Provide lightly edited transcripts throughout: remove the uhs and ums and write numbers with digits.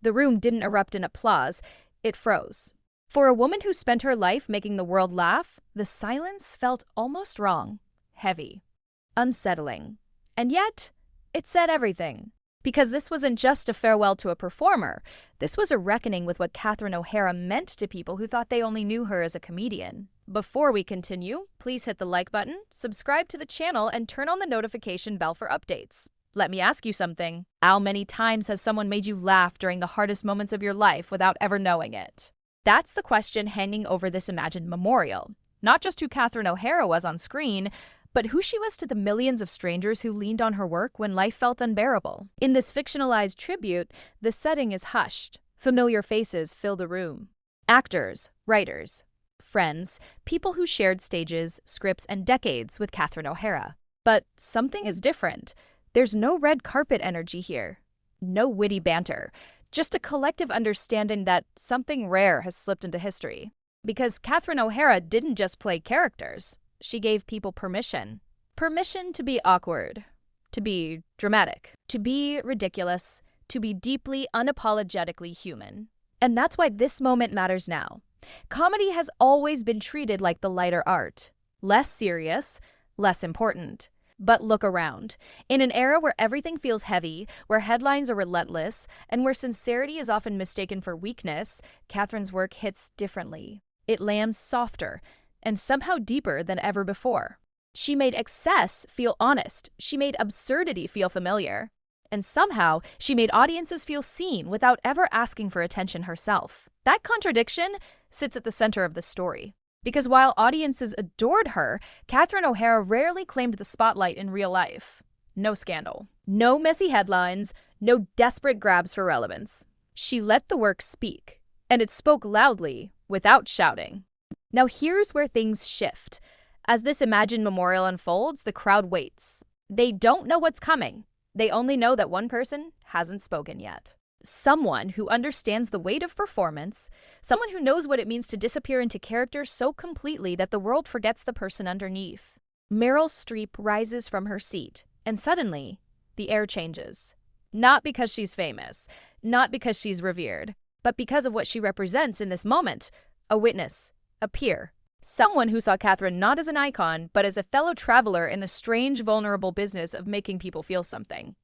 The room didn't erupt in applause, it froze. For a woman who spent her life making the world laugh, the silence felt almost wrong, heavy, unsettling. And yet, it said everything. Because this wasn't just a farewell to a performer, this was a reckoning with what Catherine O'Hara meant to people who thought they only knew her as a comedian. Before we continue, please hit the like button, subscribe to the channel, and turn on the notification bell for updates. Let me ask you something. How many times has someone made you laugh during the hardest moments of your life without ever knowing it? That's the question hanging over this imagined memorial. Not just who Catherine O'Hara was on screen, but who she was to the millions of strangers who leaned on her work when life felt unbearable. In this fictionalized tribute, the setting is hushed. Familiar faces fill the room. Actors, writers, friends, people who shared stages, scripts, and decades with Catherine O'Hara. But something is different. There's no red carpet energy here. No witty banter. Just a collective understanding that something rare has slipped into history. Because Catherine O'Hara didn't just play characters. She gave people permission. Permission to be awkward, to be dramatic, to be ridiculous, to be deeply, unapologetically human. And that's why this moment matters now. Comedy has always been treated like the lighter art. Less serious, less important. But look around. In an era where everything feels heavy, where headlines are relentless, and where sincerity is often mistaken for weakness, Catherine's work hits differently. It lands softer and somehow deeper than ever before. She made excess feel honest. She made absurdity feel familiar. And somehow, she made audiences feel seen without ever asking for attention herself. That contradiction sits at the center of the story. Because while audiences adored her, Catherine O'Hara rarely claimed the spotlight in real life. No scandal. No messy headlines. No desperate grabs for relevance. She let the work speak. And it spoke loudly, without shouting. Now here's where things shift. As this imagined memorial unfolds, the crowd waits. They don't know what's coming. They only know that one person hasn't spoken yet. Someone who understands the weight of performance, someone who knows what it means to disappear into character so completely that the world forgets the person underneath. Meryl Streep rises from her seat, and suddenly, the air changes. Not because she's famous, not because she's revered, but because of what she represents in this moment. A witness, a peer, someone who saw Catherine not as an icon, but as a fellow traveler in the strange, vulnerable business of making people feel something.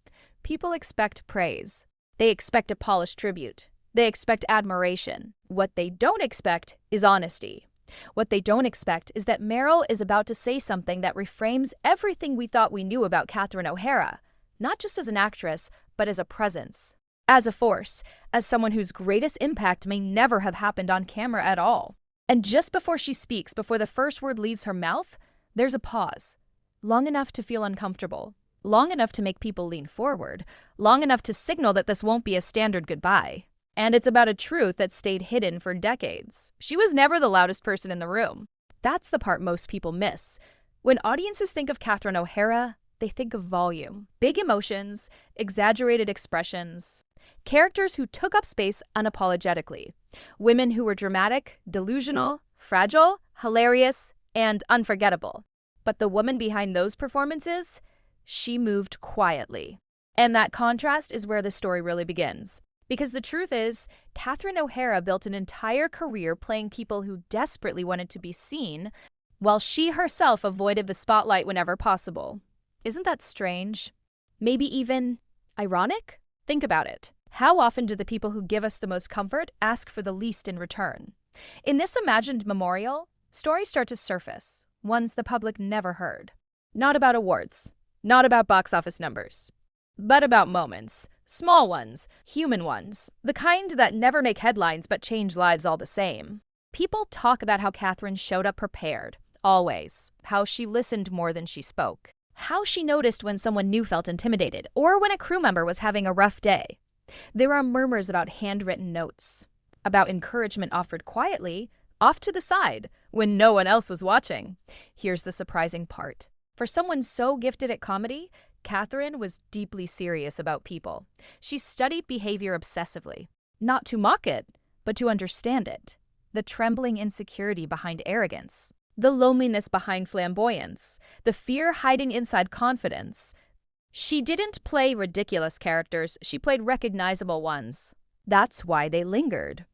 People expect praise. They expect a polished tribute. They expect admiration. What they don't expect is honesty. What they don't expect is that Meryl is about to say something that reframes everything we thought we knew about Catherine O'Hara, not just as an actress, but as a presence, as a force, as someone whose greatest impact may never have happened on camera at all. And just before she speaks, before the first word leaves her mouth, there's a pause, long enough to feel uncomfortable. Long enough to make people lean forward, long enough to signal that this won't be a standard goodbye. And it's about a truth that stayed hidden for decades. She was never the loudest person in the room. That's the part most people miss. When audiences think of Catherine O'Hara, they think of volume, big emotions, exaggerated expressions, characters who took up space unapologetically, women who were dramatic, delusional, fragile, hilarious, and unforgettable. But the woman behind those performances, she moved quietly. And that contrast is where the story really begins. Because the truth is, Catherine O'Hara built an entire career playing people who desperately wanted to be seen, while she herself avoided the spotlight whenever possible. Isn't that strange? Maybe even ironic? Think about it. How often do the people who give us the most comfort ask for the least in return? In this imagined memorial, stories start to surface, ones the public never heard. Not about awards. Not about box office numbers, but about moments. Small ones, human ones, the kind that never make headlines but change lives all the same. People talk about how Catherine showed up prepared, always, how she listened more than she spoke, how she noticed when someone new felt intimidated, or when a crew member was having a rough day. There are murmurs about handwritten notes, about encouragement offered quietly, off to the side, when no one else was watching. Here's the surprising part. For someone so gifted at comedy, Catherine was deeply serious about people. She studied behavior obsessively, not to mock it, but to understand it. The trembling insecurity behind arrogance, the loneliness behind flamboyance, the fear hiding inside confidence. She didn't play ridiculous characters, she played recognizable ones. That's why they lingered.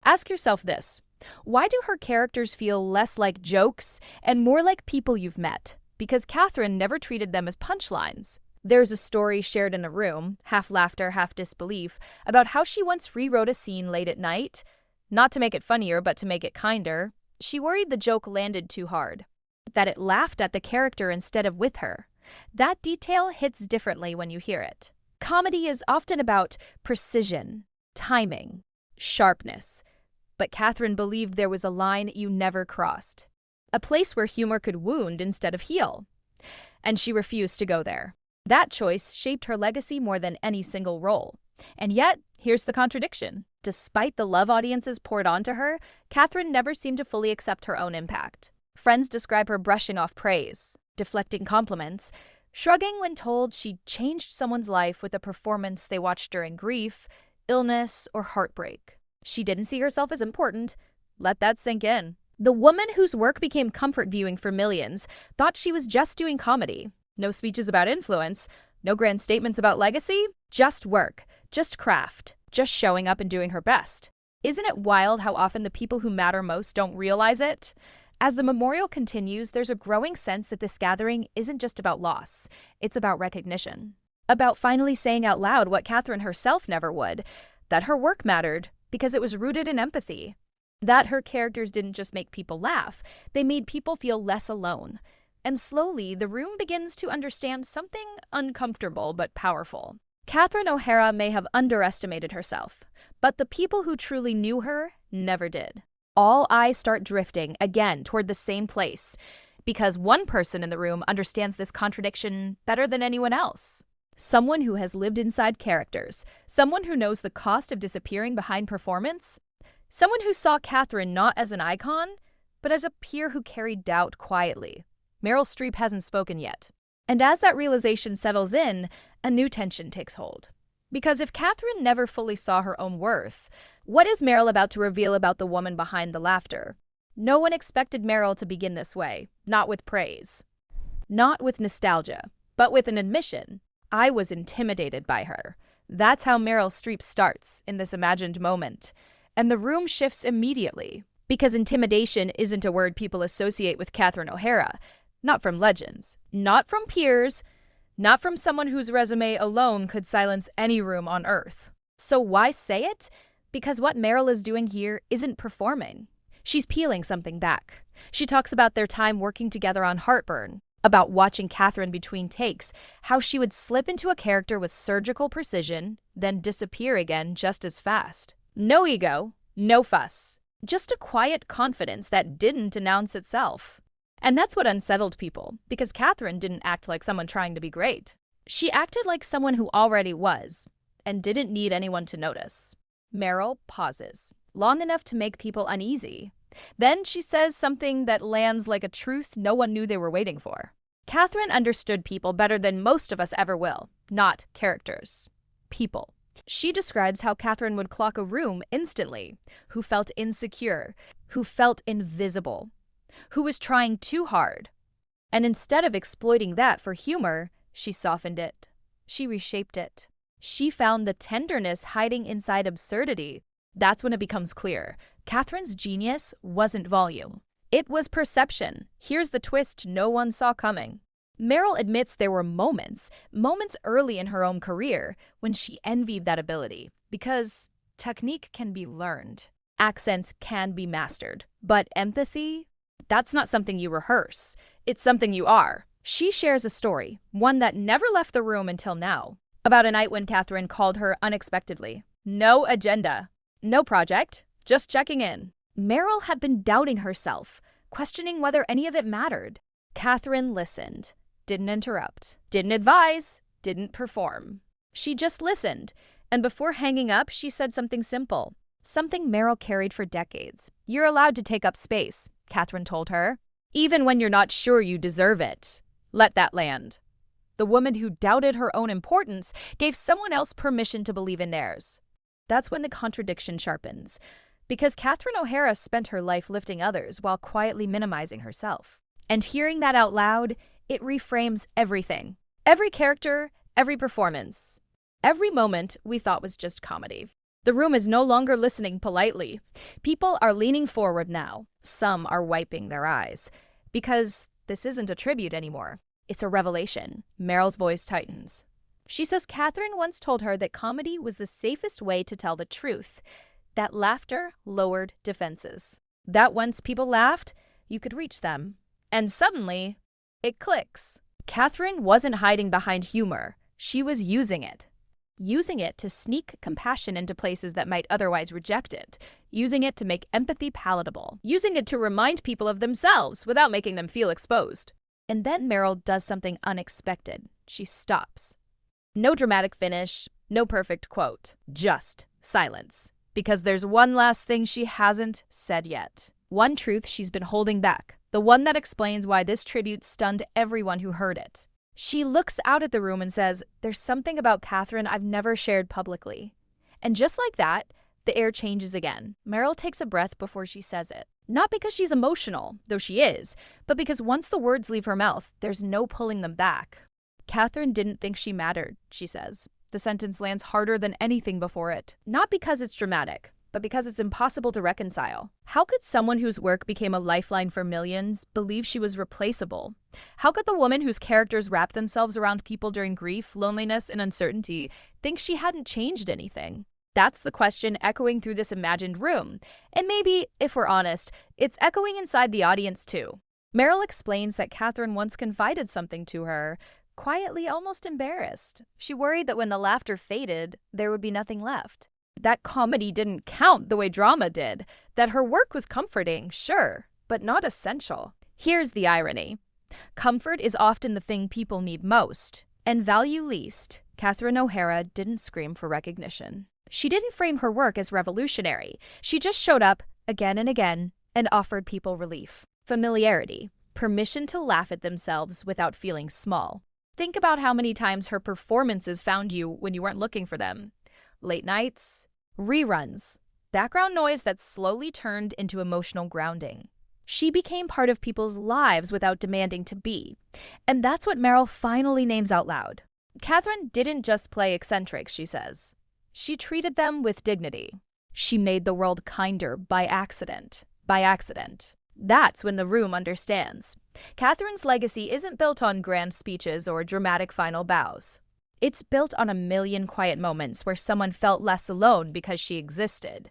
Ask yourself this. Why do her characters feel less like jokes and more like people you've met? Because Catherine never treated them as punchlines. There's a story shared in a room, half laughter, half disbelief, about how she once rewrote a scene late at night. Not to make it funnier, but to make it kinder. She worried the joke landed too hard, that it laughed at the character instead of with her. That detail hits differently when you hear it. Comedy is often about precision, timing, sharpness. But Catherine believed there was a line you never crossed. A place where humor could wound instead of heal. And she refused to go there. That choice shaped her legacy more than any single role. And yet, here's the contradiction. Despite the love audiences poured onto her, Catherine never seemed to fully accept her own impact. Friends describe her brushing off praise, deflecting compliments, shrugging when told she changed someone's life with a performance they watched during grief, illness, or heartbreak. She didn't see herself as important. Let that sink in. The woman whose work became comfort viewing for millions thought she was just doing comedy. No speeches about influence, no grand statements about legacy, just work, just craft, just showing up and doing her best. Isn't it wild how often the people who matter most don't realize it? As the memorial continues, there's a growing sense that this gathering isn't just about loss, it's about recognition. About finally saying out loud what Catherine herself never would, that her work mattered because it was rooted in empathy. That her characters didn't just make people laugh, they made people feel less alone. And slowly, the room begins to understand something uncomfortable but powerful. Catherine O'Hara may have underestimated herself, but the people who truly knew her never did. All eyes start drifting again toward the same place, because one person in the room understands this contradiction better than anyone else. Someone who has lived inside characters, someone who knows the cost of disappearing behind performance, someone who saw Catherine not as an icon, but as a peer who carried doubt quietly. Meryl Streep hasn't spoken yet. And as that realization settles in, a new tension takes hold. Because if Catherine never fully saw her own worth, what is Meryl about to reveal about the woman behind the laughter? No one expected Meryl to begin this way, not with praise. Not with nostalgia, but with an admission. I was intimidated by her. That's how Meryl Streep starts in this imagined moment. And the room shifts immediately. Because intimidation isn't a word people associate with Catherine O'Hara. Not from legends, not from peers, not from someone whose resume alone could silence any room on earth. So why say it? Because what Meryl is doing here isn't performing. She's peeling something back. She talks about their time working together on Heartburn, about watching Catherine between takes, how she would slip into a character with surgical precision, then disappear again just as fast. No ego, no fuss, just a quiet confidence that didn't announce itself. And that's what unsettled people, because Catherine didn't act like someone trying to be great. She acted like someone who already was, and didn't need anyone to notice. Meryl pauses, long enough to make people uneasy. Then she says something that lands like a truth no one knew they were waiting for. Catherine understood people better than most of us ever will, not characters. People. She describes how Catherine would clock a room instantly, who felt insecure, who felt invisible, who was trying too hard. And instead of exploiting that for humor, she softened it. She reshaped it. She found the tenderness hiding inside absurdity. That's when it becomes clear. Catherine's genius wasn't volume. It was perception. Here's the twist no one saw coming. Meryl admits there were moments early in her own career, when she envied that ability. Because technique can be learned. Accents can be mastered. But empathy? That's not something you rehearse. It's something you are. She shares a story, one that never left the room until now, about a night when Catherine called her unexpectedly. No agenda. No project. Just checking in. Meryl had been doubting herself, questioning whether any of it mattered. Catherine listened. Didn't interrupt. Didn't advise. Didn't perform. She just listened. And before hanging up, she said something simple. Something Meryl carried for decades. You're allowed to take up space, Catherine told her. Even when you're not sure you deserve it. Let that land. The woman who doubted her own importance gave someone else permission to believe in theirs. That's when the contradiction sharpens. Because Catherine O'Hara spent her life lifting others while quietly minimizing herself. And hearing that out loud, it reframes everything. Every character, every performance. Every moment we thought was just comedy. The room is no longer listening politely. People are leaning forward now. Some are wiping their eyes. Because this isn't a tribute anymore. It's a revelation. Meryl's voice tightens. She says Catherine once told her that comedy was the safest way to tell the truth. That laughter lowered defenses. That once people laughed, you could reach them. And suddenly, it clicks. Catherine wasn't hiding behind humor. She was using it. Using it to sneak compassion into places that might otherwise reject it. Using it to make empathy palatable. Using it to remind people of themselves without making them feel exposed. And then Meryl does something unexpected. She stops. No dramatic finish, no perfect quote. Just silence. Because there's one last thing she hasn't said yet. One truth she's been holding back. The one that explains why this tribute stunned everyone who heard it. She looks out at the room and says, "There's something about Catherine I've never shared publicly." And just like that, the air changes again. Meryl takes a breath before she says it. Not because she's emotional, though she is, but because once the words leave her mouth, there's no pulling them back. Catherine didn't think she mattered, she says. The sentence lands harder than anything before it. Not because it's dramatic, but because it's impossible to reconcile. How could someone whose work became a lifeline for millions believe she was replaceable? How could the woman whose characters wrapped themselves around people during grief, loneliness, and uncertainty think she hadn't changed anything? That's the question echoing through this imagined room. And maybe, if we're honest, it's echoing inside the audience too. Meryl explains that Catherine once confided something to her, quietly almost embarrassed. She worried that when the laughter faded, there would be nothing left. That comedy didn't count the way drama did. That her work was comforting, sure, but not essential. Here's the irony. Comfort is often the thing people need most, and value least. Catherine O'Hara didn't scream for recognition. She didn't frame her work as revolutionary. She just showed up again and again and offered people relief, familiarity, permission to laugh at themselves without feeling small. Think about how many times her performances found you when you weren't looking for them. Late nights, reruns, background noise that slowly turned into emotional grounding. She became part of people's lives without demanding to be. And that's what Meryl finally names out loud. Catherine didn't just play eccentrics, she says. She treated them with dignity. She made the world kinder by accident. By accident. That's when the room understands. Catherine's legacy isn't built on grand speeches or dramatic final bows. It's built on a million quiet moments where someone felt less alone because she existed.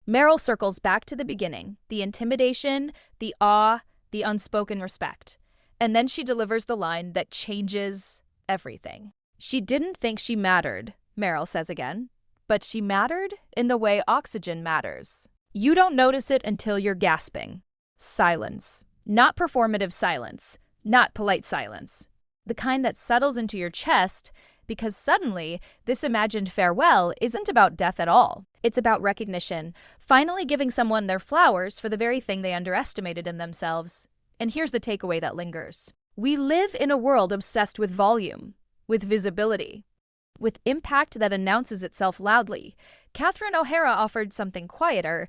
Meryl circles back to the beginning, the intimidation, the awe, the unspoken respect. And then she delivers the line that changes everything. She didn't think she mattered, Meryl says again, but she mattered in the way oxygen matters. You don't notice it until you're gasping. Silence. Not performative silence. Not polite silence. The kind that settles into your chest because suddenly this imagined farewell isn't about death at all. It's about recognition, finally giving someone their flowers for the very thing they underestimated in themselves. And here's the takeaway that lingers. We live in a world obsessed with volume, with visibility, with impact that announces itself loudly. Catherine O'Hara offered something quieter,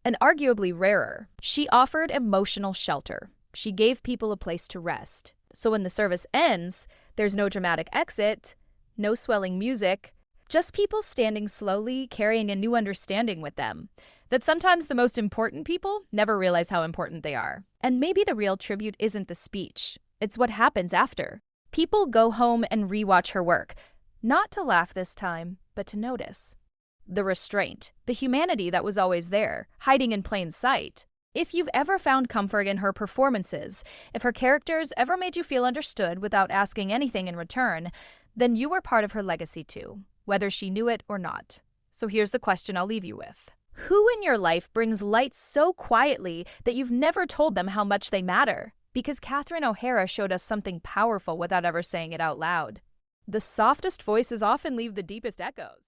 and arguably rarer. She offered emotional shelter. She gave people a place to rest. So when the service ends, there's no dramatic exit, no swelling music, just people standing slowly, carrying a new understanding with them. That sometimes the most important people never realize how important they are. And maybe the real tribute isn't the speech. It's what happens after. People go home and rewatch her work. Not to laugh this time, but to notice. The restraint, the humanity that was always there, hiding in plain sight. If you've ever found comfort in her performances, if her characters ever made you feel understood without asking anything in return, then you were part of her legacy too, whether she knew it or not. So here's the question I'll leave you with. Who in your life brings light so quietly that you've never told them how much they matter? Because Catherine O'Hara showed us something powerful without ever saying it out loud. The softest voices often leave the deepest echoes.